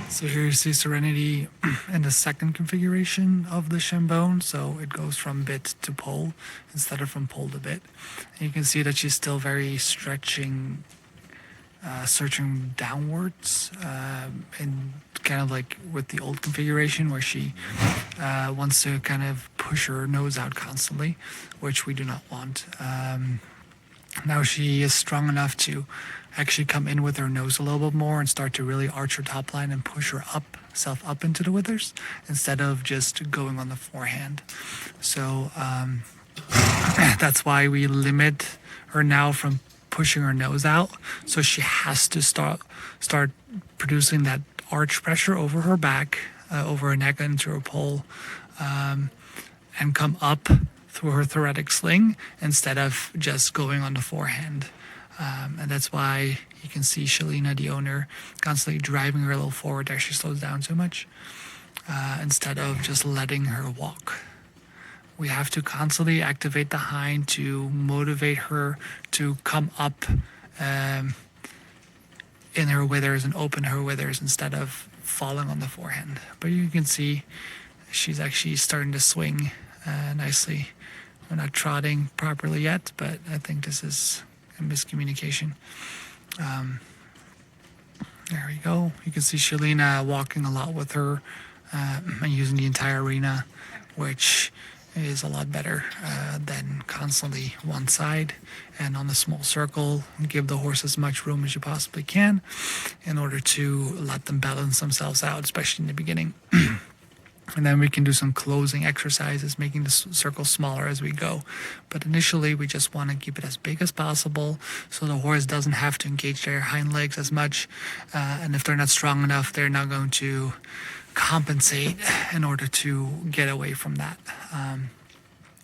So here's the Serenity in the second configuration of the Chambon. So it goes from bit to pole instead of from pole to bit. And you can see that she's still very stretching, searching downwards, and kind of like with the old configuration where she wants to kind of push her nose out constantly, which we do not want. Now she is strong enough to actually come in with her nose a little bit more and start to really arch her top line and push her self up into the withers instead of just going on the forehand. So that's why we limit her now from pushing her nose out. So she has to start producing that arch pressure over her back, over her neck into her pole, and come up through her thoracic sling instead of just going on the forehand. And that's why you can see Shalina, the owner, constantly driving her a little forward there. She slows down too much instead of just letting her walk. We have to constantly activate the hind to motivate her to come up in her withers and open her withers instead of falling on the forehand. But you can see she's actually starting to swing nicely. We're not trotting properly yet, but I think this is a miscommunication. There we go. You can see Shalina walking a lot with her and using the entire arena, which is a lot better than constantly one side and on a small circle. Give the horse as much room as you possibly can in order to let them balance themselves out, especially in the beginning. And then we can do some closing exercises, making the circle smaller as we go. But initially, we just want to keep it as big as possible so the horse doesn't have to engage their hind legs as much. And if they're not strong enough, they're not going to compensate in order to get away from that.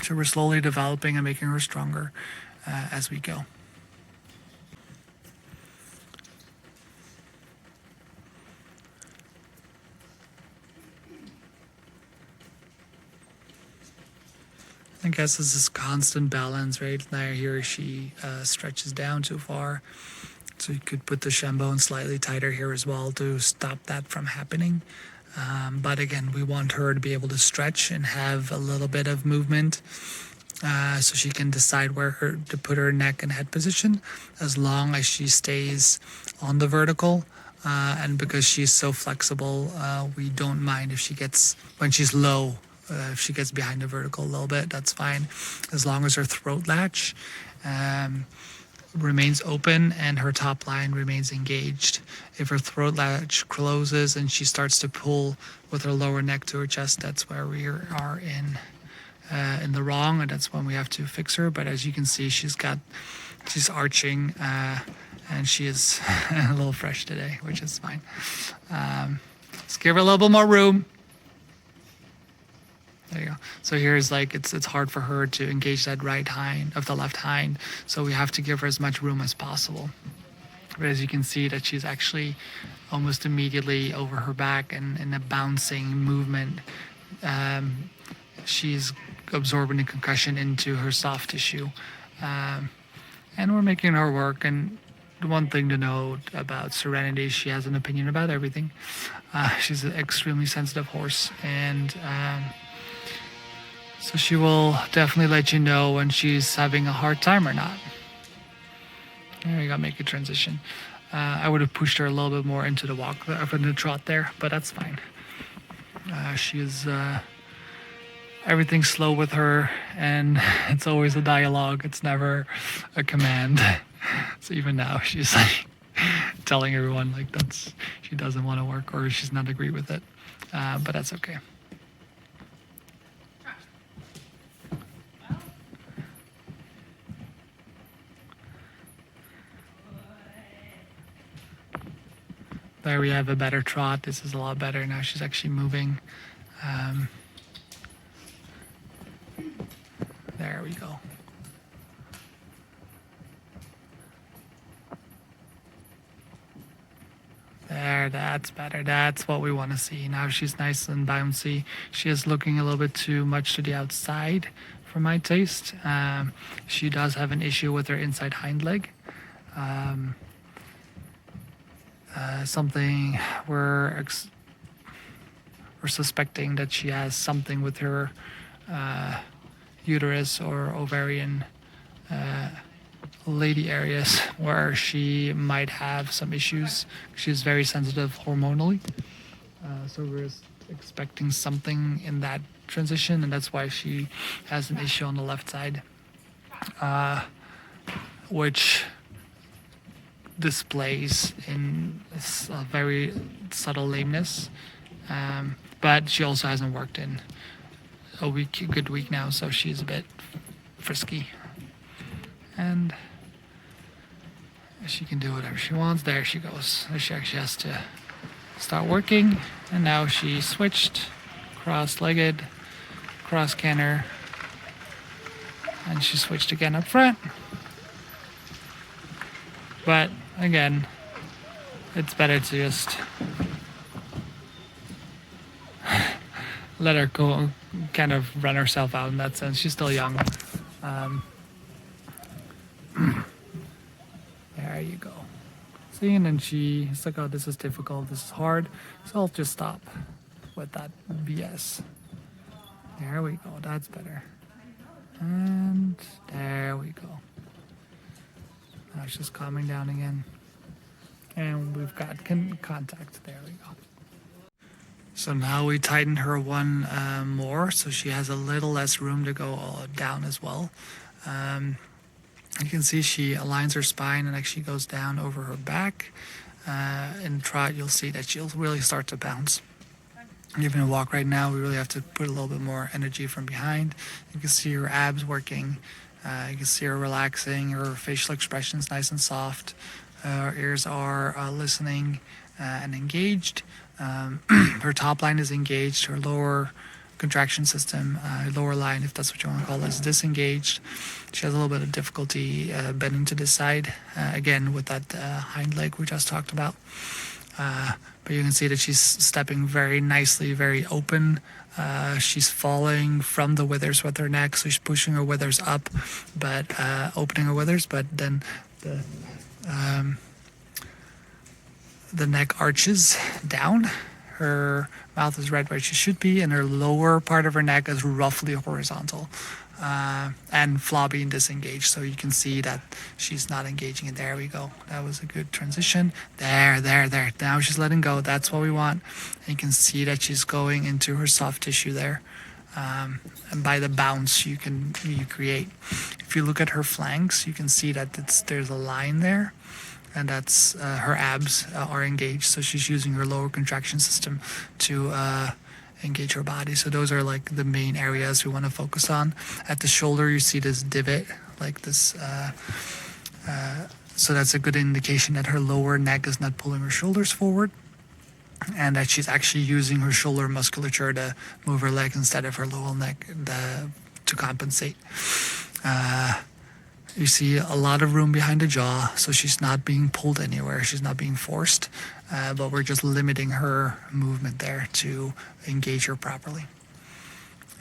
So we're slowly developing and making her stronger as we go. I guess this is constant balance, right? Now here she stretches down too far. So you could put the Chambon slightly tighter here as well to stop that from happening. But again, we want her to be able to stretch and have a little bit of movement so she can decide where to put her neck and head position as long as she stays on the vertical. And because she's so flexible, we don't mind if she gets, when she's low, if she gets behind the vertical a little bit, that's fine. As long as her throat latch remains open and her top line remains engaged. If her throat latch closes and she starts to pull with her lower neck to her chest, that's where we are in the wrong, and that's when we have to fix her. But as you can see, she's arching and she is a little fresh today, which is fine. Let's give her a little bit more room. There you go. So here's like it's hard for her to engage that right hind of the left hind. So we have to give her as much room as possible. But as you can see that she's actually almost immediately over her back and in a bouncing movement. She's absorbing the concussion into her soft tissue. And we're making her work. And the one thing to note about Serenity, she has an opinion about everything. She's an extremely sensitive horse, and so she will definitely let you know when she's having a hard time or not. There you go, make a transition. I would have pushed her a little bit more into the walk, into the trot there, but that's fine. She is, everything's slow with her, and it's always a dialogue. It's never a command. So even now, she's like telling everyone like she doesn't want to work or she's not agree with it, but that's okay. There we have a better trot. This is a lot better. Now she's actually moving. There we go. There, that's better. That's what we want to see. Now she's nice and bouncy. She is looking a little bit too much to the outside for my taste. She does have an issue with her inside hind leg. something we're suspecting that she has something with her uterus or ovarian lady areas where she might have some issues. She's very sensitive hormonally, so we're expecting something in that transition, and that's why she has an issue on the left side, which displays in a very subtle lameness. But she also hasn't worked in a good week now, so she's a bit frisky. And she can do whatever she wants. There she goes. She actually has to start working, and now she switched cross-legged, cross-canter, and she switched again up front. But again, it's better to just let her go, kind of run herself out in that sense. She's still young. There you go. See, and then she's like, oh, this is difficult, this is hard, so I'll just stop with that BS. There we go, that's better. And there we go. Now it's just calming down again. And we've got contact. There we go. So now we tighten her one more, so she has a little less room to go down as well. You can see she aligns her spine and actually goes down over her back. In trot, you'll see that she'll really start to bounce. Even in walk right now, we really have to put a little bit more energy from behind. You can see her abs working. You can see her relaxing. Her facial expression is nice and soft. Her ears are listening and engaged. Her top line is engaged. Her lower contraction system, lower line, if that's what you want to call it, is disengaged. She has a little bit of difficulty bending to this side, again with that hind leg we just talked about. But you can see that she's stepping very nicely, very open. She's falling from the withers with her neck, so she's pushing her withers up, but opening her withers, but then the neck arches down. Her mouth is right where she should be, and her lower part of her neck is roughly horizontal and floppy and disengaged. So you can see that she's not engaging it. There we go. That was a good transition. There. Now she's letting go. That's what we want. And you can see that she's going into her soft tissue there. And by the bounce you create. If you look at her flanks, you can see that there's a line there. And that's her abs are engaged, so she's using her lower contraction system to engage her body. So those are like the main areas we want to focus on. At the shoulder, you see this divot, like this. So that's a good indication that her lower neck is not pulling her shoulders forward, and that she's actually using her shoulder musculature to move her legs instead of her lower neck to compensate. You see a lot of room behind the jaw, so she's not being pulled anywhere. She's not being forced, but we're just limiting her movement there to engage her properly.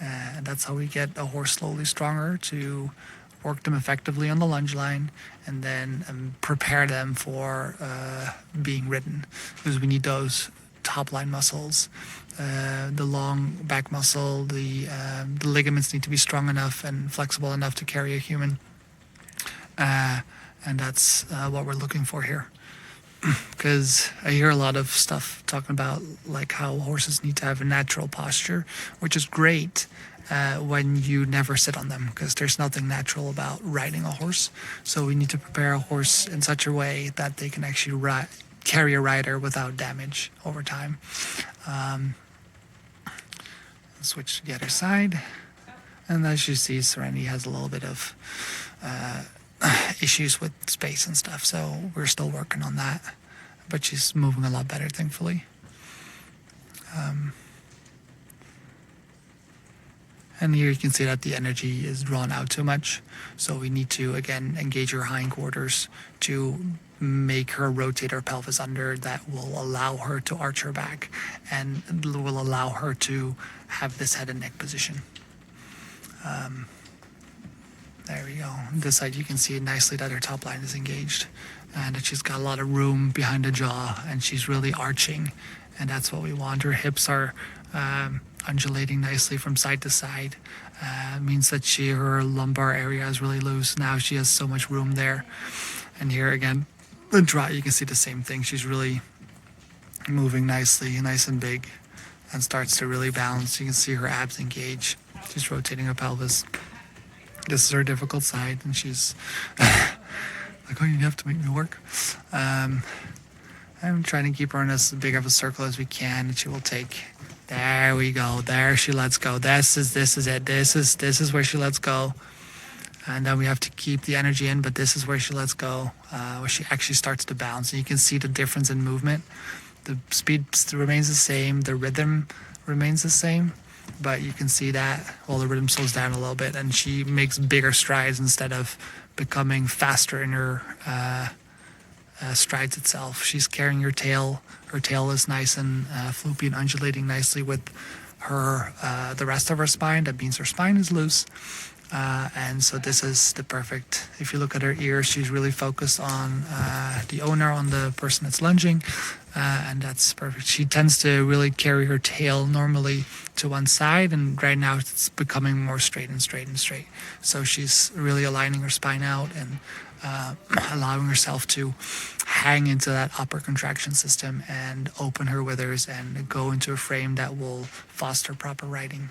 And that's how we get a horse slowly stronger, to work them effectively on the lunge line and then prepare them for being ridden, because we need those top line muscles, the long back muscle, the ligaments need to be strong enough and flexible enough to carry a human. And that's what we're looking for here. Because I hear a lot of stuff talking about like how horses need to have a natural posture, which is great when you never sit on them, because there's nothing natural about riding a horse. So we need to prepare a horse in such a way that they can actually carry a rider without damage over time. Switch to the other side. And as you see, Serenity has a little bit of issues with space and stuff, so we're still working on that, but she's moving a lot better, thankfully. And here you can see that the energy is drawn out too much, so we need to again engage her hindquarters to make her rotate her pelvis under. That will allow her to arch her back and will allow her to have this head and neck position. There we we go. This side you can see nicely that her top line is engaged and that she's got a lot of room behind the jaw and she's really arching, and that's what we want. Her hips are undulating nicely from side to side. Means that her lumbar area is really loose. Now she has so much room there. And here again, the trot, you can see the same thing. She's really moving nicely, nice and big, and starts to really balance. You can see her abs engage. She's rotating her pelvis. This is her difficult side, and she's like, oh, you have to make me work. I'm trying to keep her in as big of a circle as we can, and she will take. There we go. There she lets go. This is it. This is where she lets go. And then we have to keep the energy in, but this is where she lets go, where she actually starts to bounce. And you can see the difference in movement. The speed remains the same. The rhythm remains the same. But you can see that, well, the rhythm slows down a little bit, and she makes bigger strides instead of becoming faster in her strides itself. She's carrying her tail. Her tail is nice and floopy and undulating nicely with her the rest of her spine. That means her spine is loose. And so this is the perfect, if you look at her ears, she's really focused on the owner, on the person that's lunging, and that's perfect. She tends to really carry her tail normally to one side, and right now it's becoming more straight and straight and straight. So she's really aligning her spine out and allowing herself to hang into that upper contraction system and open her withers and go into a frame that will foster proper riding.